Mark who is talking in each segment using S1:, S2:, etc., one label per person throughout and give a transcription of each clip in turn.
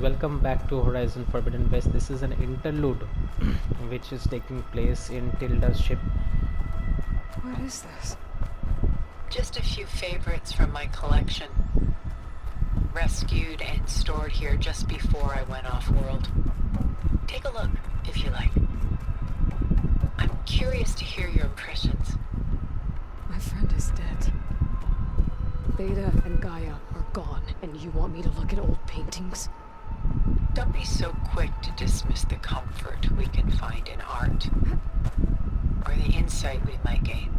S1: Welcome back to Horizon Forbidden West. This is an interlude which is taking place in Tilda's ship.
S2: What is this?
S3: Just a few favorites from my collection. Rescued and stored here just before I went off-world. Take a look, if you like. I'm curious to hear your impressions.
S2: My friend is dead. Beta and Gaia are gone, and you want me to look at old paintings?
S3: Don't be so quick to dismiss the comfort we can find in art, or the insight we might gain.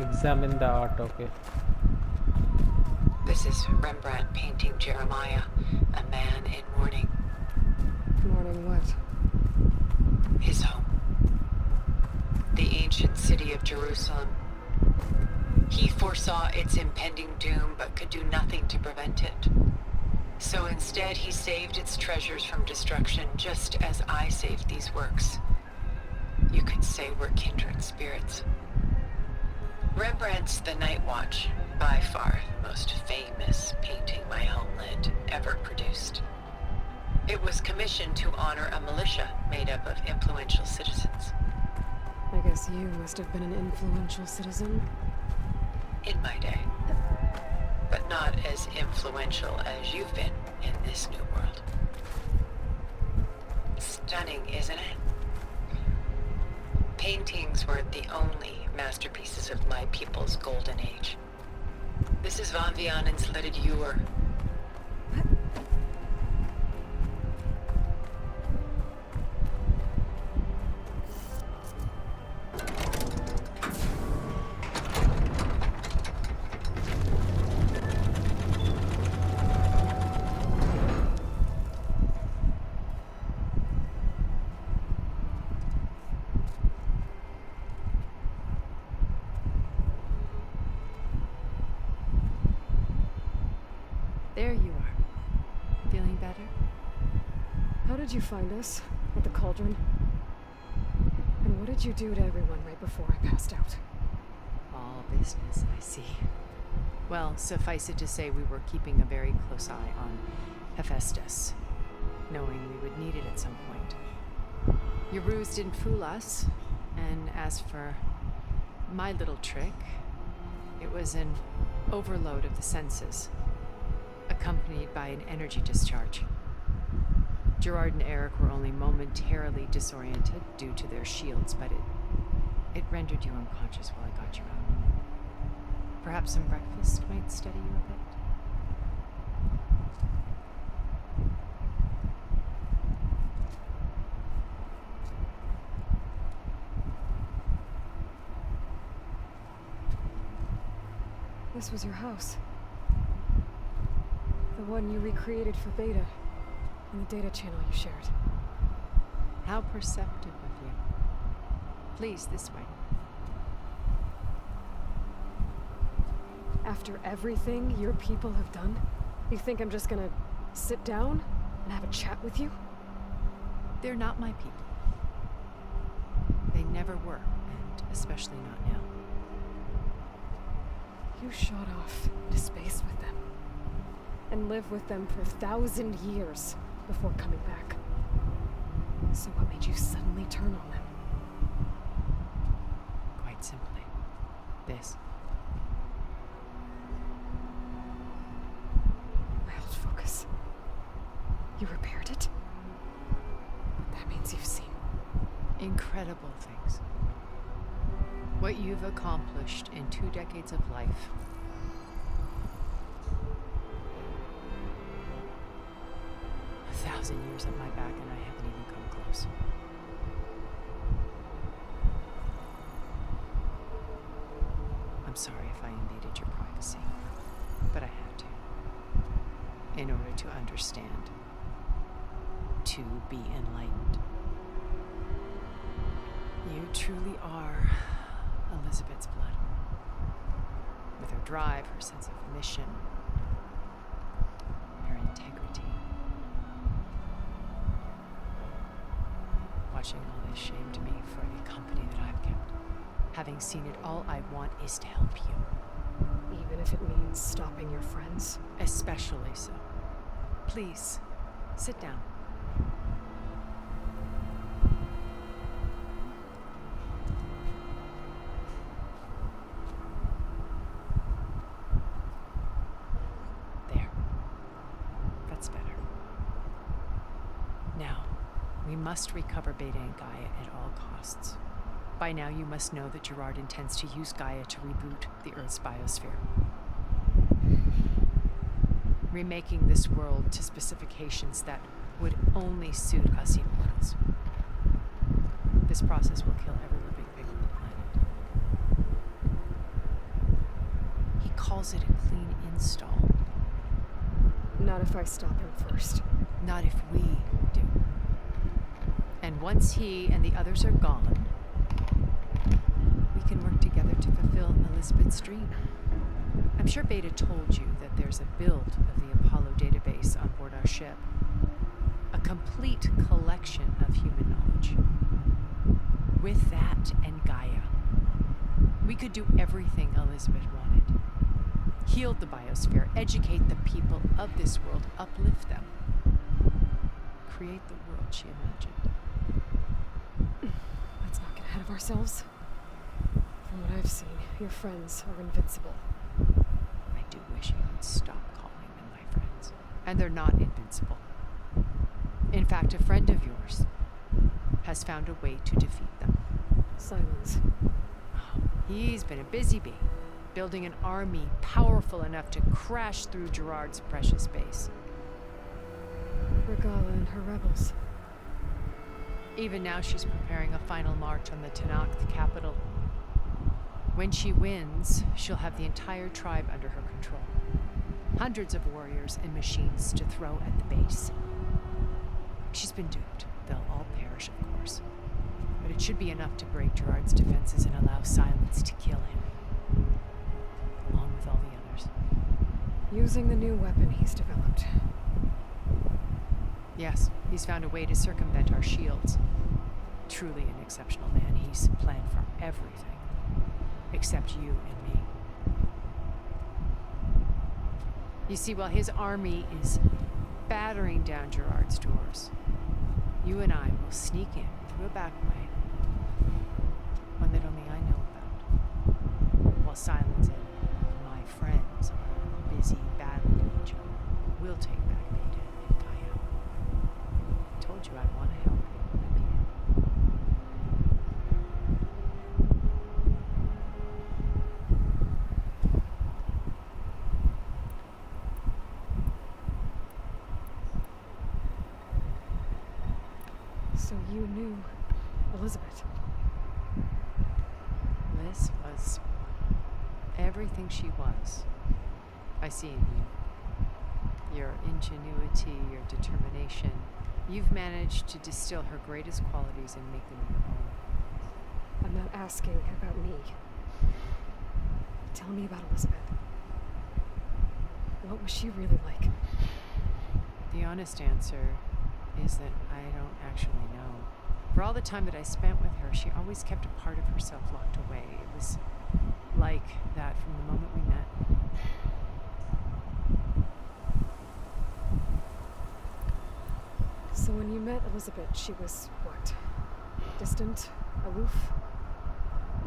S1: Examine the art, okay.
S3: This is Rembrandt painting Jeremiah, a man in mourning.
S2: Mourning what?
S3: His home. The ancient city of Jerusalem. He foresaw its impending doom, but could do nothing to prevent it. So instead, he saved its treasures from destruction, just as I saved these works. You could say we're kindred spirits. Rembrandt's The Night Watch, by far the most famous painting my homeland ever produced. It was commissioned to honor a militia made up of influential citizens.
S2: I guess you must have been an influential citizen.
S3: In my day. But not as influential as you've been in this new world. Stunning, isn't it? Paintings weren't the only masterpieces of my people's golden age. This is Van Vianen's Lidded Ewer.
S2: There you are. Feeling better? How did you find us? At the cauldron? And what did you do to everyone right before I passed out?
S4: All business, I see. Well, suffice it to say we were keeping a very close eye on Hephaestus, knowing we would need it at some point. Your ruse didn't fool us, and as for my little trick, it was an overload of the senses, accompanied by an energy discharge. Gerard and Eric were only momentarily disoriented due to their shields, but it rendered you unconscious while I got you out. Perhaps some breakfast might steady you a bit?
S2: This was your house. The one you recreated for Beta, and the data channel you shared.
S4: How perceptive of you. Please, this way.
S2: After everything your people have done, you think I'm just gonna sit down and have a chat with you?
S4: They're not my people. They never were, and especially not now.
S2: You shot off into space with them, and lived with them for 1,000 years before coming back. So what made you suddenly turn on them?
S4: Quite simply, this.
S2: My old focus. You repaired it? That means you've seen
S4: Incredible things. What you've accomplished in 2 decades of life. A 1,000 years at my back and I haven't even come close. I'm sorry if I invaded your privacy, but I had to. In order to understand. To be enlightened. You truly are Elizabeth's blood. With her drive, her sense of mission, her integrity. Watching all this shamed me for the company that I've kept. Having seen it, all I want is to help you.
S2: Even if it means stopping your friends?
S4: Especially so. Please, sit down. There. That's better. Now, we must recover Beta and Gaia at all costs. By now, you must know that Gerard intends to use Gaia to reboot the Earth's biosphere. Remaking this world to specifications that would only suit us immortals. This process will kill every living thing on the planet. He calls it a clean install.
S2: Not if I stop him first.
S4: Not if we do. And once he and the others are gone, we can work together to fulfill Elizabeth's dream. I'm sure Beta told you that there's a build of the Apollo database on board our ship. A complete collection of human knowledge. With that and Gaia, we could do everything Elizabeth wanted. Heal the biosphere, educate the people of this world, uplift them. Create the world she imagined.
S2: Let's not get ahead of ourselves. From what I've seen, your friends are invincible.
S4: I do wish you would stop calling them my friends. And they're not invincible. In fact, a friend of yours has found a way to defeat them.
S2: Silence.
S4: Oh, he's been a busy bee, building an army powerful enough to crash through Gerard's precious base.
S2: Regala and her rebels.
S4: Even now she's preparing a final march on the Tanakh capital. When she wins, she'll have the entire tribe under her control. Hundreds of warriors and machines to throw at the base. She's been duped. They'll all perish, of course. But it should be enough to break Gerard's defenses and allow Silence to kill him. Along with all the others.
S2: Using the new weapon he's developed.
S4: Yes, he's found a way to circumvent our shields. Truly an exceptional man. He's planned for everything. Except you and me. You see, while his army is battering down Gerard's doors, you and I will sneak in through a back way. One that only I know about. While Silence and my friends are busy battling each other, we'll take back Beta and Gaia. I told you I'd want to help.
S2: So you knew Elizabeth.
S4: Liz was everything she was. I see in you. Your ingenuity, your determination. You've managed to distill her greatest qualities and make them your own.
S2: I'm not asking about me. Tell me about Elizabeth. What was she really like?
S4: The honest answer is that I don't actually know. For all the time that I spent with her, she always kept a part of herself locked away. It was like that from the moment we met.
S2: So when you met Elizabeth, she was what? Distant? Aloof?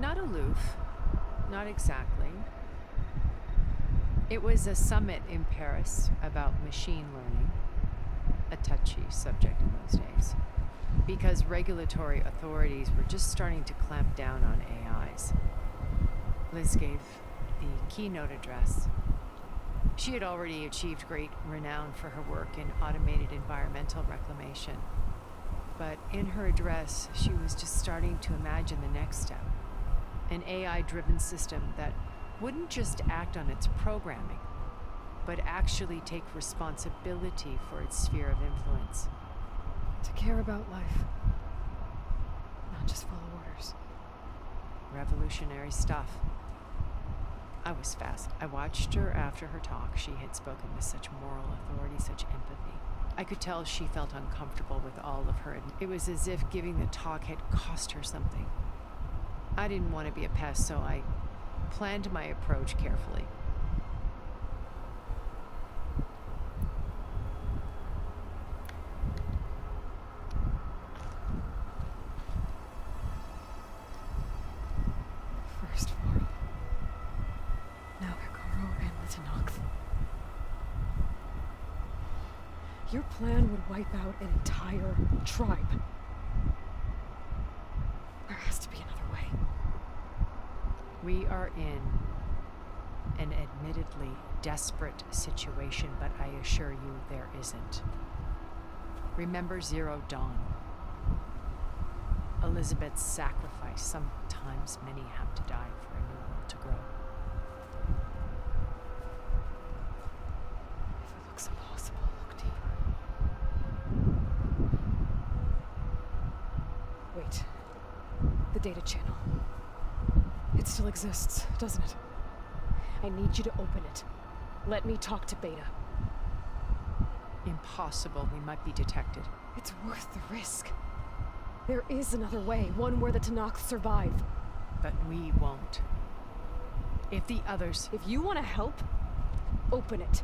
S4: Not aloof. Not exactly. It was a summit in Paris about machine learning. A touchy subject in those days. Because regulatory authorities were just starting to clamp down on AIs. Liz gave the keynote address. She had already achieved great renown for her work in automated environmental reclamation. But in her address, she was just starting to imagine the next step. An AI-driven system that wouldn't just act on its programming, but actually take responsibility for its sphere of influence.
S2: To care about life. Not just follow orders.
S4: Revolutionary stuff. I was fast. I watched her after her talk. She had spoken with such moral authority, such empathy. I could tell she felt uncomfortable with all of her. It was as if giving the talk had cost her something. I didn't want to be a pest, so I planned my approach carefully.
S2: Tenakth. Your plan would wipe out an entire tribe. There has to be another way.
S4: We are in an admittedly desperate situation, but I assure you there isn't. Remember Zero Dawn. Elizabeth's sacrifice. Sometimes many have to die for a new world to grow.
S2: If it looks impossible, look deeper. Wait. The data channel. It still exists, doesn't it? I need you to open it. Let me talk to Beta.
S4: Impossible. We might be detected.
S2: It's worth the risk. There is another way, one where the Tenakth survive.
S4: But we won't. If the others...
S2: If you want to help, open it.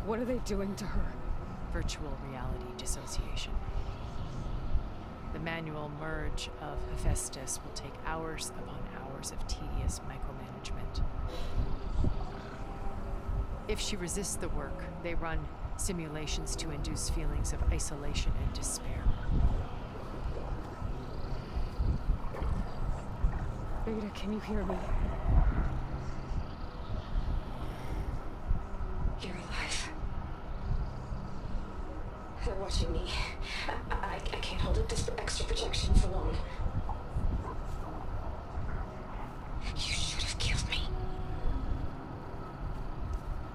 S2: What are they doing to her?
S4: Virtual reality dissociation. The manual merge of Hephaestus will take hours upon hours of tedious micromanagement. If she resists the work, they run simulations to induce feelings of isolation and despair.
S2: Beta, can you hear me?
S5: You're alive. They're watching me. I can't hold up this extra projection for long. You should have killed me.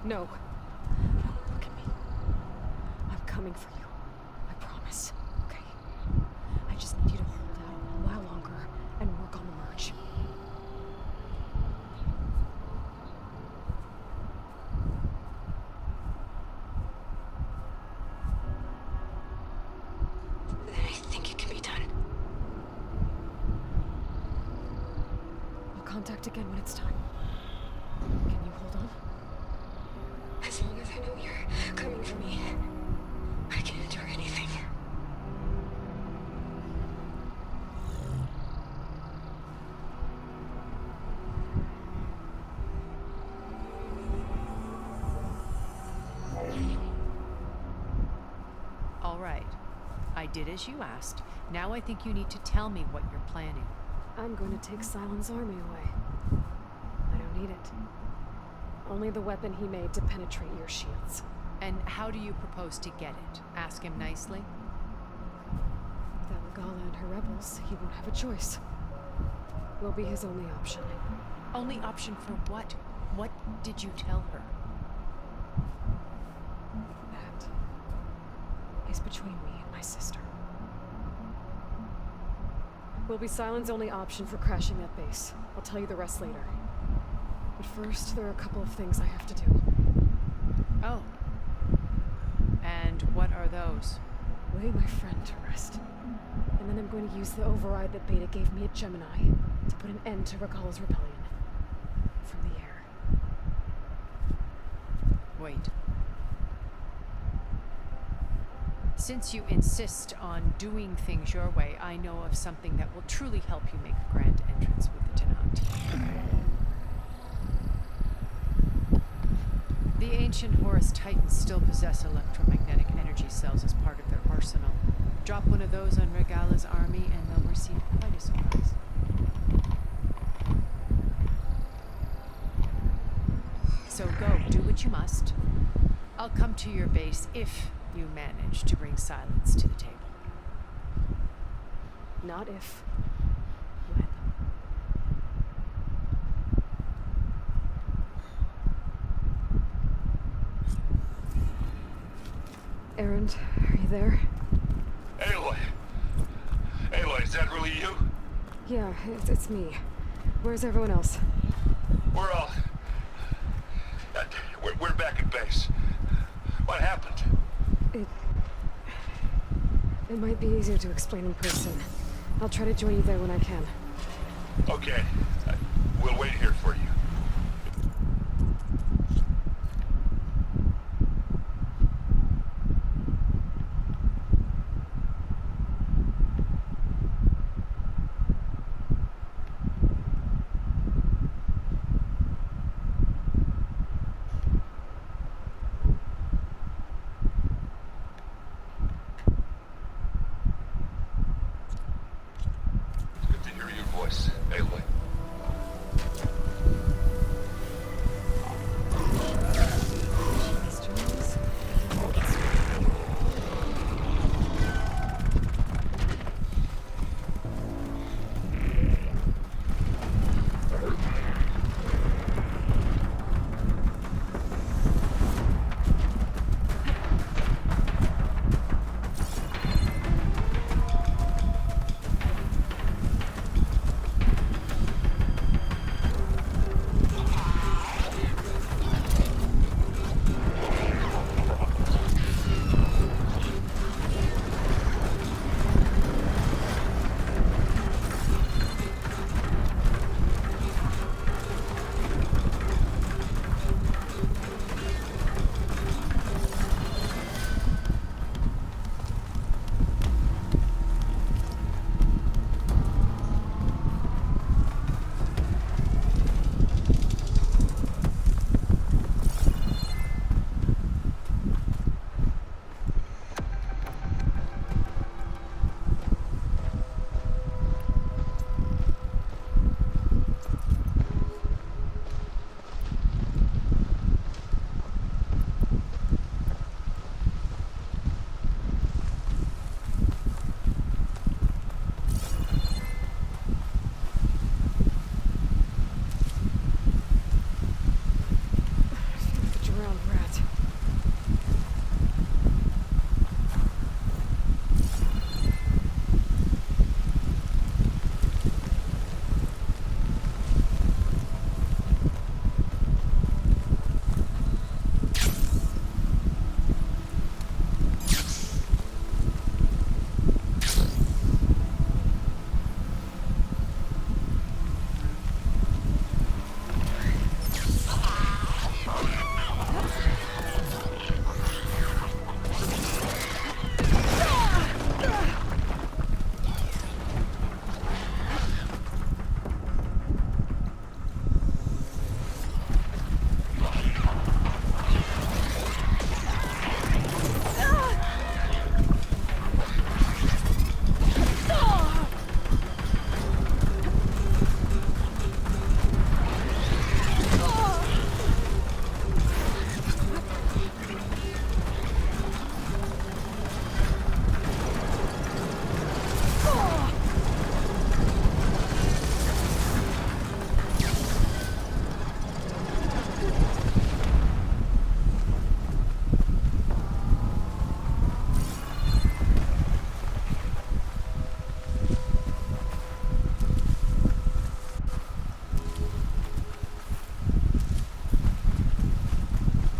S2: No. No, look at me. I'm coming for you. I promise. Okay? I just need you to hold out a while longer and work on the merge.
S5: I think it can be done.
S2: I'll contact again when it's time. Can you hold on?
S5: As long as I know you're coming for me, I can endure anything.
S4: All right. I did as you asked. Now I think you need to tell me what you're planning.
S2: I'm going to take Silent's army away. I don't need it. Only the weapon he made to penetrate your shields.
S4: And how do you propose to get it? Ask him nicely?
S2: Without Regala and her rebels, he won't have a choice. We'll be his only option.
S4: Only option for what? What did you tell her?
S2: That is between me and my sister. Will be Silent's only option for crashing that base. I'll tell you the rest later. But first, there are a couple of things I have to do.
S4: Oh. And what are those?
S2: Lay my friend to rest. And then I'm going to use the override that Beta gave me at Gemini to put an end to Regala's rebellion. From the air.
S4: Wait. Since you insist on doing things your way, I know of something that will truly help you make a grand entrance with the Tenakth. The ancient Horus Titans still possess electromagnetic energy cells as part of their arsenal. Drop one of those on Regala's army and they'll receive quite a surprise. So go, do what you must. I'll come to your base if you manage to bring Silence to the table.
S2: Not if. When. Erend, are you there?
S6: Aloy! Aloy, is that really you?
S2: Yeah, it's me. Where's everyone else?
S6: We're all... We're back at base. What happened?
S2: It might be easier to explain in person. I'll try to join you there when I can.
S6: Okay. We'll wait here for you. Good to hear your voice, Aloy.
S2: These journals? Drowned rat.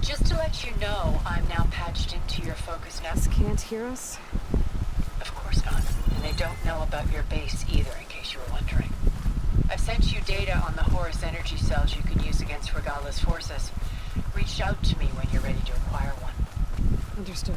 S3: Just to let you know, I'm now patched into your focus now.
S2: This can't hear us?
S3: Of course not. And they don't know about your base either, in case you were wondering. I've sent you data on the Horus energy cells you can use against Regala's forces. Reach out to me when you're ready to acquire one.
S2: Understood.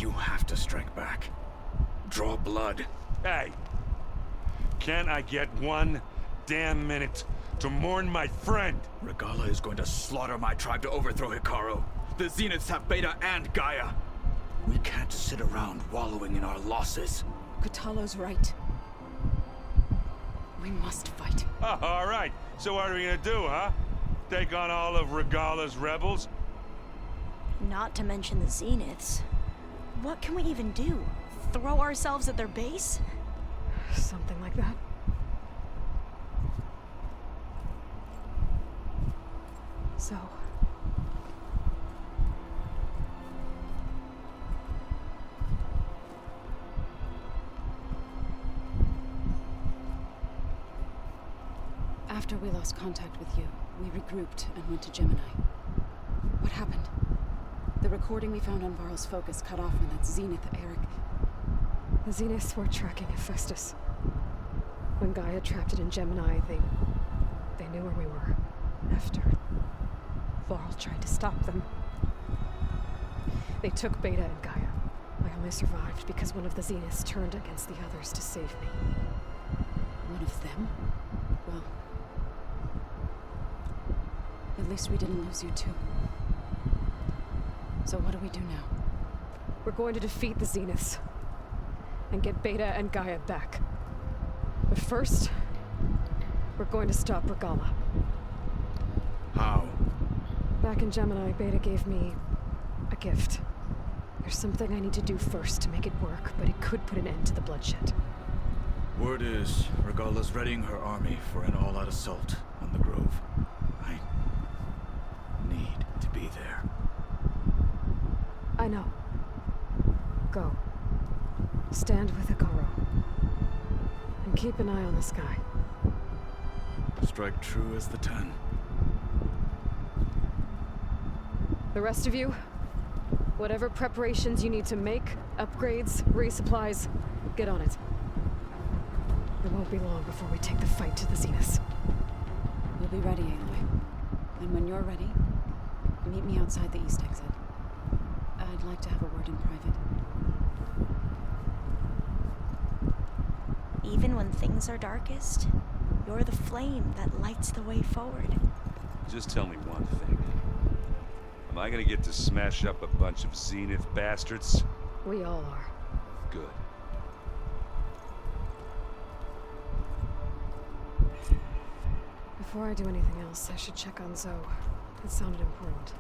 S7: You have to strike back. Draw blood.
S6: Hey! Can't I get one damn minute to mourn my friend?
S7: Regalla is going to slaughter my tribe to overthrow Hikaru. The Zeniths have Beta and Gaia. We can't sit around wallowing in our losses.
S2: Kutalo's right. We must fight.
S6: Oh, all right. So what are we gonna do, huh? Take on all of Regalla's rebels?
S8: Not to mention the Zeniths. What can we even do? Throw ourselves at their base?
S2: Something like that. So... After we lost contact with you, we regrouped and went to Gemini. What happened? The recording we found on Varl's focus cut off when that Zenith, Eric... The Zeniths were tracking Hephaestus. When Gaia trapped it in Gemini, they knew where we were. After Varl tried to stop them. They took Beta and Gaia. I only survived because one of the Zeniths turned against the others to save me. One of them? Well... At least we didn't lose you too. So what do we do now? We're going to defeat the Zeniths. And get Beta and Gaia back. But first, we're going to stop Regalla.
S7: How?
S2: Back in Gemini, Beta gave me a gift. There's something I need to do first to make it work, but it could put an end to the bloodshed.
S7: Word is, Regalla's readying her army for an all-out assault on the Grove. I need to be there.
S2: I know. Go. Stand with Hikaru. And keep an eye on the sky.
S7: Strike true as the 10.
S2: The rest of you, whatever preparations you need to make, upgrades, resupplies, get on it. It won't be long before we take the fight to the Zeniths. We'll be ready, Aloy. And when you're ready, meet me outside the east exit. I'd like to have a word in private.
S8: Even when things are darkest, you're the flame that lights the way forward.
S6: Just tell me one thing. Am I gonna get to smash up a bunch of Zenith bastards?
S2: We all are.
S6: Good.
S2: Before I do anything else, I should check on Zoe. It sounded important.